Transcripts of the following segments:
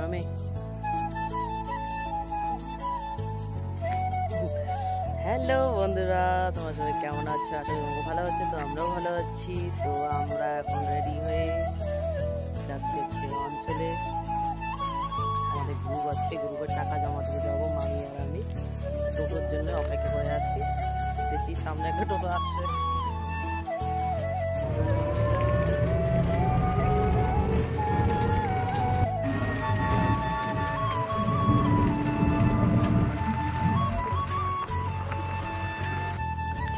মামি হ্যালো বন্ধুরা, তোমার সবাই কেমন আছো? আশা করি ভালো আছে। তো আমরাও ভালো আছি। তো আমরা এখন রেডি হয়ে যাচ্ছি হচ্ছে অঞ্চলে। আমাদের গ্রুপ আছে, গ্রুপের টাকা জমা দিয়ে যাবো মামি আর আমি। টোটোর জন্য অপেক্ষা করে আছি। দেখি সামনে একটা টোটো আসছে।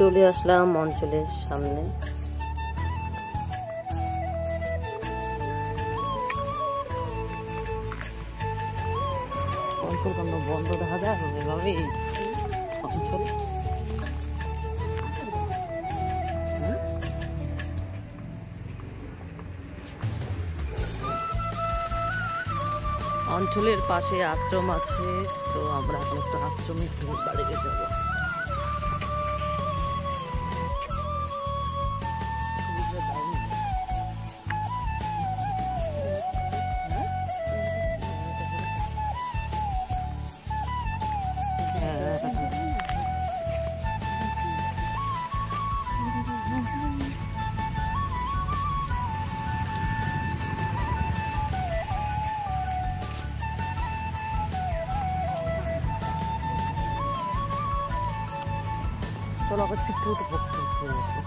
চলে আসলাম অঞ্চলের সামনে। অঞ্চল কেন বন্ধ দেখা যায় এভাবে অঞ্চল। অঞ্চলের পাশে আশ্রম আছে, তো আমরা এখন একটা আশ্রমে বাড়িতে যাবো। চলো আবার ছিটকে উঠে পড়তে হয়ে আসে।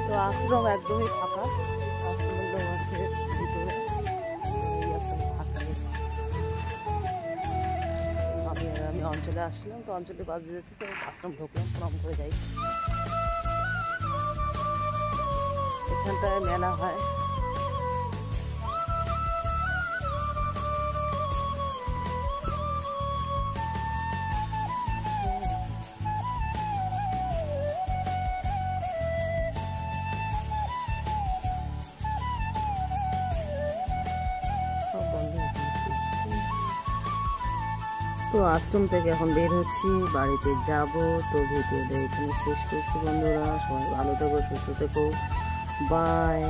তো আশ্রম একদমই ফাঁকা, আশ্রমের লোক আছে ভিতরে। আমি অঞ্চলে আসলাম, তো অঞ্চলে বাস দিয়েছি, তো আশ্রম ঢুকলাম, প্রণাম করে যাই। এখানটায় মেলা হয়। তো আশ্রম থেকে এখন বের হচ্ছি, বাড়িতে যাব। তো ভিডিওটা এখানে শেষ করছি বন্ধুরা। সবাই ভালো থেকো, সুস্থ থেকো, বাই।